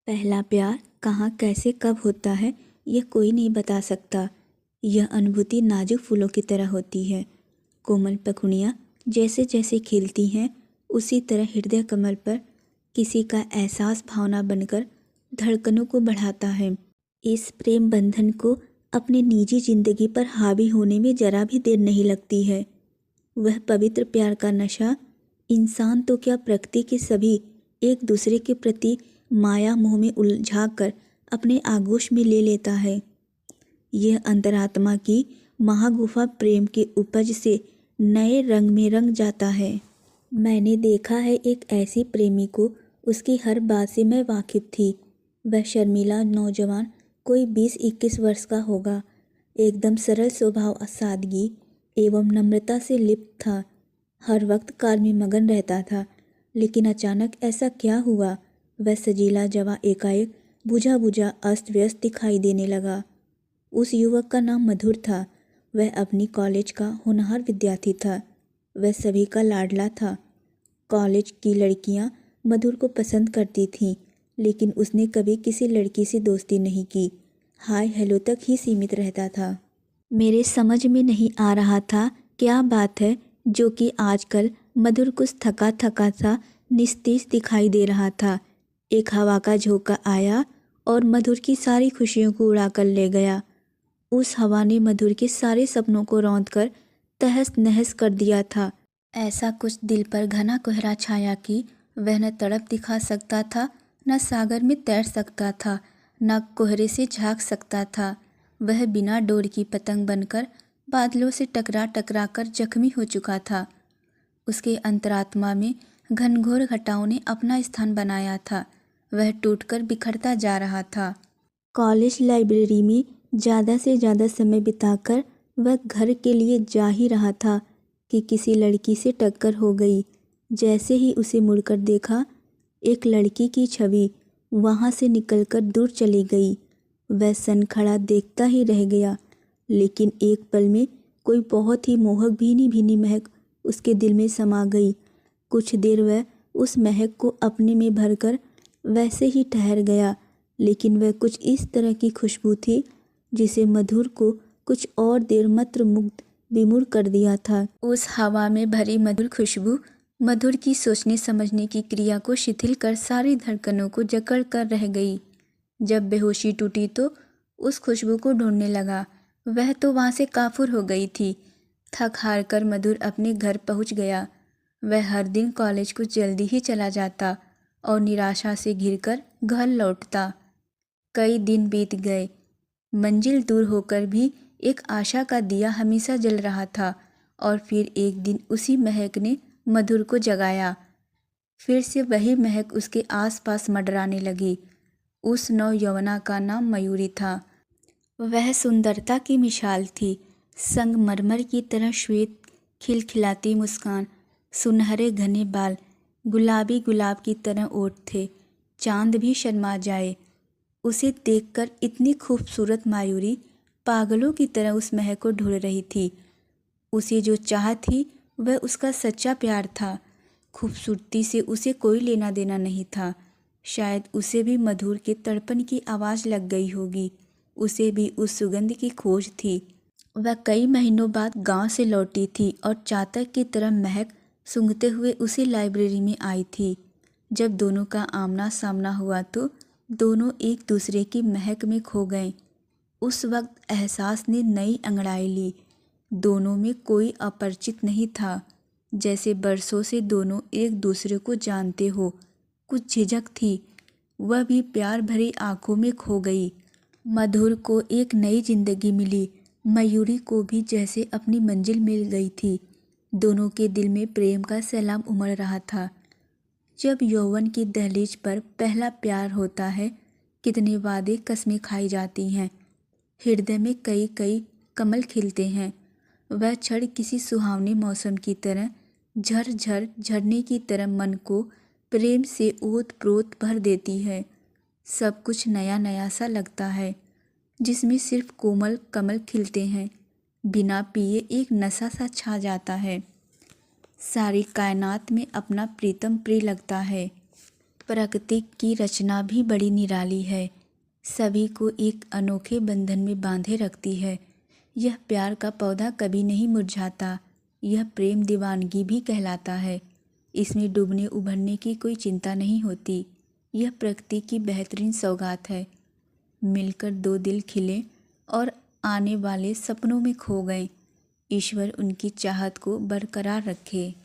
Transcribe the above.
पहला प्यार कहाँ कैसे कब होता है यह कोई नहीं बता सकता। यह अनुभूति नाजुक फूलों की तरह होती है। कोमल पखुड़ियाँ जैसे जैसे खिलती हैं उसी तरह हृदय कमल पर किसी का एहसास भावना बनकर धड़कनों को बढ़ाता है। इस प्रेम बंधन को अपनी निजी जिंदगी पर हावी होने में जरा भी देर नहीं लगती है। वह पवित्र प्यार का नशा इंसान तो क्या प्रकृति के सभी एक दूसरे के प्रति माया मोह में उलझा कर अपने आगोश में ले लेता है। यह अंतरात्मा की महागुफा प्रेम के उपज से नए रंग में रंग जाता है। मैंने देखा है एक ऐसी प्रेमी को, उसकी हर बात से मैं वाकिफ थी। वह शर्मीला नौजवान कोई 20-21 वर्ष का होगा, एकदम सरल स्वभाव, सादगी एवं नम्रता से लिप्त था। हर वक्त कार में मगन रहता था, लेकिन अचानक ऐसा क्या हुआ, वह सजीला जवां एकाएक बुझा बुझा अस्त व्यस्त दिखाई देने लगा। उस युवक का नाम मधुर था। वह अपनी कॉलेज का होनहार विद्यार्थी था। वह सभी का लाडला था। कॉलेज की लड़कियां मधुर को पसंद करती थीं, लेकिन उसने कभी किसी लड़की से दोस्ती नहीं की। हाय हेलो तक ही सीमित रहता था। मेरे समझ में नहीं आ रहा था क्या बात है जो कि आजकल मधुर कुछ थका थका सा निस्तेज दिखाई दे रहा था। एक हवा का झोंका आया और मधुर की सारी खुशियों को उड़ा कर ले गया। उस हवा ने मधुर के सारे सपनों को रौंद कर तहस नहस कर दिया था। ऐसा कुछ दिल पर घना कोहरा छाया कि वह न तड़प दिखा सकता था, न सागर में तैर सकता था, न कोहरे से झांक सकता था। वह बिना डोर की पतंग बनकर बादलों से टकरा टकरा कर जख्मी हो चुका था। उसके अंतरात्मा में घनघोर घटाओं ने अपना स्थान बनाया था। वह टूटकर बिखरता जा रहा था। कॉलेज लाइब्रेरी में ज़्यादा से ज़्यादा समय बिताकर वह घर के लिए जा ही रहा था कि किसी लड़की से टक्कर हो गई। जैसे ही उसे मुड़कर देखा, एक लड़की की छवि वहाँ से निकलकर दूर चली गई। वह सनखड़ा देखता ही रह गया, लेकिन एक पल में कोई बहुत ही मोहक भीनी भीनी महक उसके दिल में समा गई। कुछ देर वह उस महक को अपने में भरकर वैसे ही ठहर गया, लेकिन वह कुछ इस तरह की खुशबू थी जिसे मधुर को कुछ और देर मंत्र मुग्ध विमूढ़ कर दिया था। उस हवा में भरी मधुर खुशबू मधुर की सोचने समझने की क्रिया को शिथिल कर सारी धड़कनों को जकड़ कर रह गई। जब बेहोशी टूटी तो उस खुशबू को ढूंढने लगा। वह तो वहाँ से काफुर हो गई थी। थक हार कर मधुर अपने घर पहुँच गया। वह हर दिन कॉलेज कुछ जल्दी ही चला जाता और निराशा से घिरकर घर लौटता। कई दिन बीत गए। मंजिल दूर होकर भी एक आशा का दिया हमेशा जल रहा था। और फिर एक दिन उसी महक ने मधुर को जगाया। फिर से वही महक उसके आसपास मंडराने लगी। उस नौयवना का नाम मयूरी था। वह सुंदरता की मिसाल थी। संगमरमर की तरह श्वेत खिलखिलाती मुस्कान, सुनहरे घने बाल, गुलाबी गुलाब की तरह ओठ थे। चांद भी शर्मा जाए। उसे देखकर इतनी खूबसूरत मायूरी पागलों की तरह उस महक को ढूंढ रही थी। उसे जो चाह थी वह उसका सच्चा प्यार था। खूबसूरती से उसे कोई लेना देना नहीं था। शायद उसे भी मधुर के तड़पन की आवाज़ लग गई होगी। उसे भी उस सुगंध की खोज थी। वह कई महीनों बाद गांव से लौटी थी और चातक की तरह महक सूंघते हुए उसी लाइब्रेरी में आई थी। जब दोनों का आमना सामना हुआ तो दोनों एक दूसरे की महक में खो गए। उस वक्त एहसास ने नई अंगड़ाई ली। दोनों में कोई अपरिचित नहीं था, जैसे बरसों से दोनों एक दूसरे को जानते हो। कुछ झिझक थी, वह भी प्यार भरी आंखों में खो गई। मधुर को एक नई जिंदगी मिली। मयूरी को भी जैसे अपनी मंजिल मिल गई थी। दोनों के दिल में प्रेम का सैलाब उमड़ रहा था। जब यौवन की दहलीज पर पहला प्यार होता है, कितने वादे कस्में खाई जाती हैं। हृदय में कई कई कमल खिलते हैं। वह क्षण किसी सुहावने मौसम की तरह झर झर झरने की तरह मन को प्रेम से ओत प्रोत भर देती है। सब कुछ नया नया सा लगता है, जिसमें सिर्फ कोमल कमल खिलते हैं। बिना पिए एक नशा सा छा जाता है। सारी कायनात में अपना प्रीतम प्रिय लगता है। प्रकृति की रचना भी बड़ी निराली है, सभी को एक अनोखे बंधन में बांधे रखती है। यह प्यार का पौधा कभी नहीं मुरझाता, यह प्रेम दीवानगी भी कहलाता है। इसमें डूबने उभरने की कोई चिंता नहीं होती। यह प्रकृति की बेहतरीन सौगात है। मिलकर दो दिल खिले और आने वाले सपनों में खो गए। ईश्वर उनकी चाहत को बरकरार रखे।